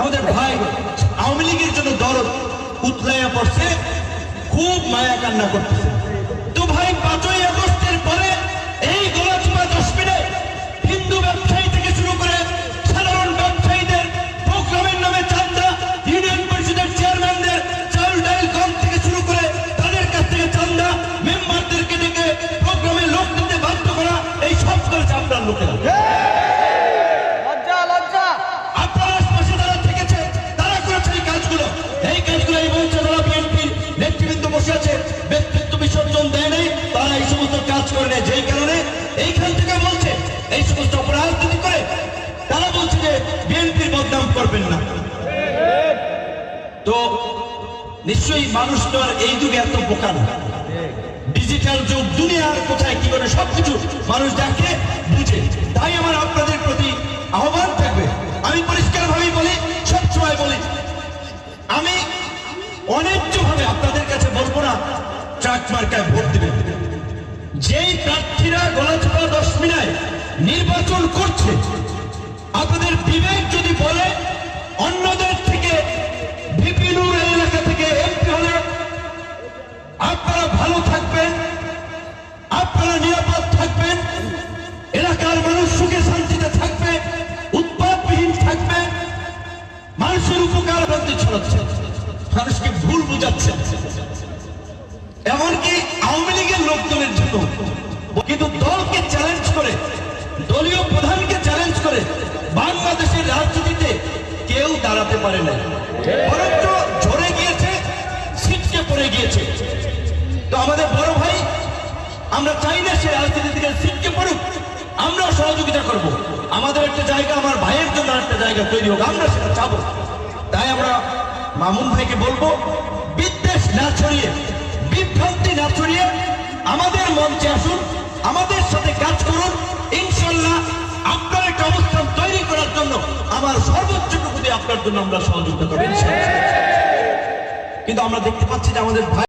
আমাদের ভাই আওয়ামী লীগের জন্য দরদ উতলাইয়া পড়ছে, খুব মায়া কান্না করতেছে। তো ভাই 5ই আগস্টের পরে এই গলাচিপা 10 মিনিট হিন্দু ব্যবসায়ী থেকে শুরু করে সাধারণ ব্যবসায়ীদের প্রোগ্রামের নামে চান্দা, ইউনিয়ন পরিষদের চেয়ারম্যানদের চাল ডাল কম থেকে শুরু করে তাদের কাছ থেকে চান্দা, মেম্বারদেরকে ডেকে প্রোগ্রামে লোক দিতে বাধ্য করা, এই সব করেছে আপনার লোকেরা। আপনার আশপাশে যারা থেকেছে তারা করেছে এই কাজগুলো। এই মঞ্চে যারা বিএনপির নেতৃবৃন্দ বসে আছে, ব্যক্তিত্ব বিসর্জন দেয় নাই, তারা এই সমস্ত কাজ করে নেয়। যেই কারণে এইখান থেকে বলছে এই সমস্ত অপরাজনীতি করে তারা বলছে যে বিএনপির বদনাম করবেন না। তো নিশ্চয়ই মানুষ তো আর এই যুগে এত বোকা না। ডিজিটাল যুগ, দুনিয়ার কোথায় কি করে সবকিছু মানুষ দেখে বুঝে। তাই আমার আপনাদের প্রতি আহ্বান থাকবে, আমি পরিষ্কারভাবেই বলি, সবসময় বলি, আমি অন্যায্যভাবে আপনাদের কাছে বলবো না ট্রাক মার্কায় ভোট দিবেন। যেই প্রার্থীরা গলাচিপা 10 মিনিট নির্বাচন করছে, আপনাদের বিবেক যদি বলে অন্যদের থেকে ভিপি নূর এলাকা থেকে এমপি হলে আপনারা ভালো থাকবেন, আপনারা নিরাপদ থাকবেন, এলাকার মানুষ সুখে শান্তিতে থাকবে, উৎপাদবিহীন থাকবে, মানুষের উপকার বলতে ছড়াচ্ছে, মানুষকে ভুল বুঝাচ্ছে, এমনকি আওয়ামী লীগের লোকজনের জন্য। কিন্তু দলকে চ্যালেঞ্জ করে, দলীয় প্রধানকে চ্যালেঞ্জ করে বাংলাদেশের রাজনীতিতে কেউ দাঁড়াতে পারে না, বরঞ্চ ঝরে গিয়েছে, ছিটকে পড়ে গিয়েছে। তো আমাদের বড় ভাই, আমরা চাই না সে রাজনীতি থেকে ছিটকে পড়ুক, আমরা সহযোগিতা করব। আমাদের একটা জায়গা, আমার ভাইয়ের জন্য একটা জায়গা তৈরি হোক, আমরা সেটা চাবো। তাই আমরা মামুন ভাইকে বলবো, বিদ্বেষ না ছড়িয়ে, বিভ্রান্তি না ছড়িয়ে আমাদের মঞ্চে আসুন, আমাদের সাথে কাজ করুন। ইনশাল্লাহ আপনার একটা অবস্থান তৈরি করার জন্য আমার সর্বোচ্চটুকু দিয়ে আপনার জন্য আমরা সহযোগিতা করব। কিন্তু আমরা দেখতে পাচ্ছি যে আমাদের ভাই